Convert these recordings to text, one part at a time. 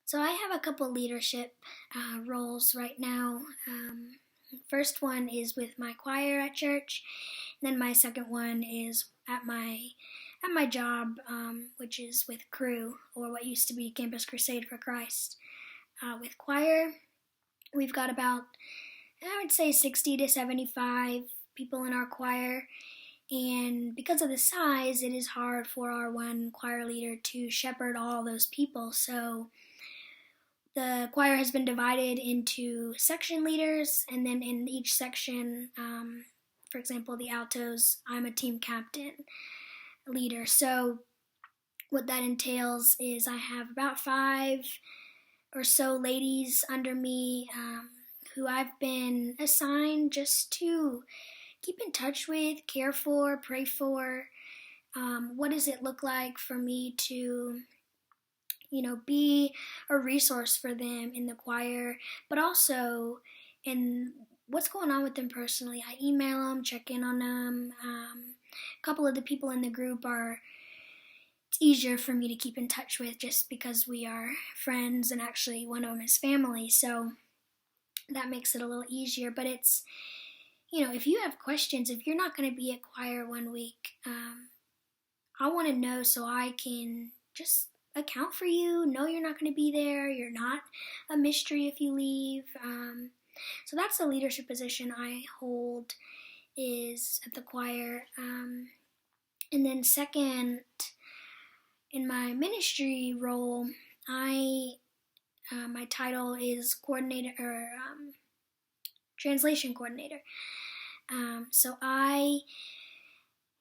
So I have a couple leadership roles right now. First one is with my choir at church, and then my second one is at my job, which is with Cru, or what used to be Campus Crusade for Christ. With choir, we've got about, I would say, 60 to 75 people in our choir. And because of the size, it is hard for our one choir leader to shepherd all those people. So the choir has been divided into section leaders, and then in each section, for example, the altos, I'm a team captain leader. So what that entails is I have about 5 or so ladies under me who I've been assigned just to keep in touch with, care for, pray for. What does it look like for me to be a resource for them in the choir, but also in what's going on with them personally. I email them, check in on them. A couple of the people in the group it's easier for me to keep in touch with just because we are friends, and actually one of them is family, so that makes it a little easier. But it's, if you have questions, if you're not going to be at choir one week, I want to know so I can just account for you, know you're not going to be there, you're not a mystery if you leave. So that's the leadership position I hold, is at the choir. And then second, in my ministry role, my title is coordinator, or translation coordinator. So I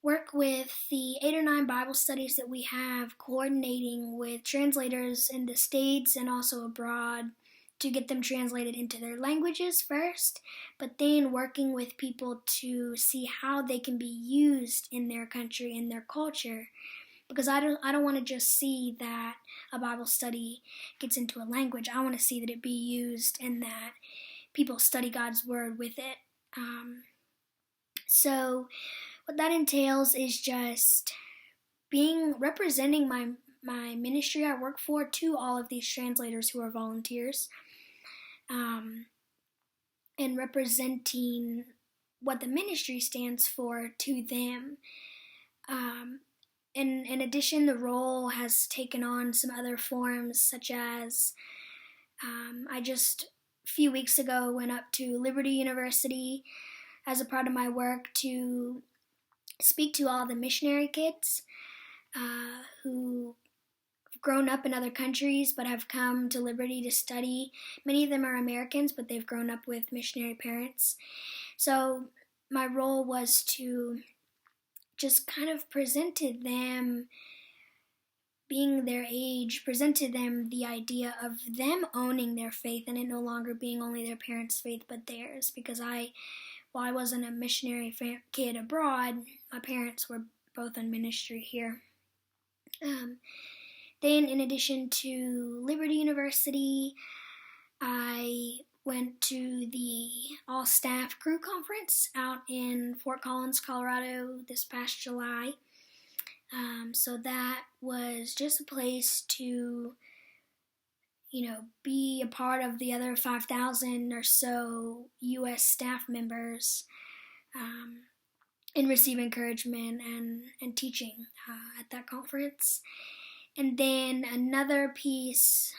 work with the 8 or 9 Bible studies that we have, coordinating with translators in the States and also abroad to get them translated into their languages first, but then working with people to see how they can be used in their country, in their culture. Because I don't want to just see that a Bible study gets into a language. I want to see that it be used and that people study God's Word with it. So what that entails is just representing my ministry I work for to all of these translators who are volunteers, and representing what the ministry stands for to them. In addition, the role has taken on some other forms, such as I just a few weeks ago went up to Liberty University as a part of my work to speak to all the missionary kids who have grown up in other countries but have come to Liberty to study. Many of them are Americans, but they've grown up with missionary parents. So my role was to just kind of presented them, being their age, presented them the idea of them owning their faith and it no longer being only their parents' faith but theirs. Because while I wasn't a missionary kid abroad, my parents were both in ministry here. Then, in addition to Liberty University, I went to the all-staff Cru conference out in Fort Collins, Colorado this past July. So that was just a place to, be a part of the other 5,000 or so U.S. staff members, and receive encouragement and teaching at that conference. And then another piece,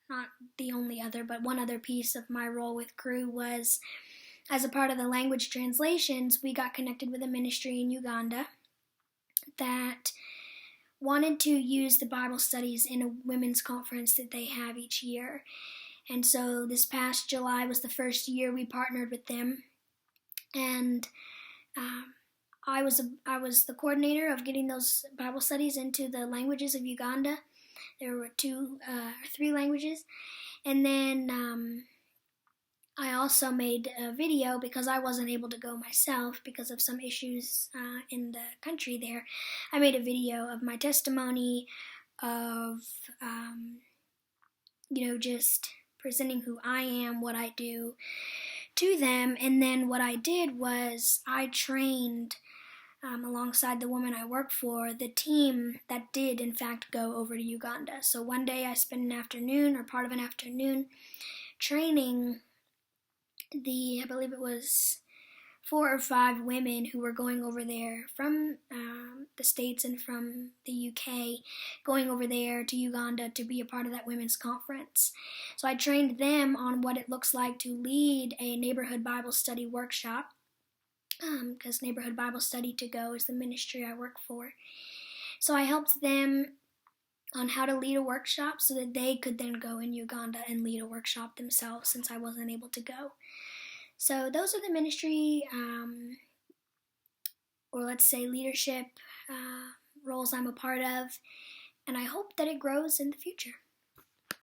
not the only other, but one other piece of my role with Cru was, as a part of the language translations, we got connected with a ministry in Uganda that wanted to use the Bible studies in a women's conference that they have each year. And so this past July was the first year we partnered with them. And I was the coordinator of getting those Bible studies into the languages of Uganda. There were 2 or 3 languages. And then I also made a video, because I wasn't able to go myself because of some issues in the country there. I made a video of my testimony of, just presenting who I am, what I do to them. And then what I did was I trained alongside the woman I work for, the team that did in fact go over to Uganda. So one day I spent an afternoon or part of an afternoon training I believe it was 4 or 5 women who were going over there from the States and from the UK, going over there to Uganda to be a part of that women's conference. So I trained them on what it looks like to lead a neighborhood Bible study workshop, because Neighborhood Bible Study to Go is the ministry I work for. So I helped them on how to lead a workshop so that they could then go in Uganda and lead a workshop themselves, since I wasn't able to go. So those are the ministry, or let's say leadership roles I'm a part of, and I hope that it grows in the future.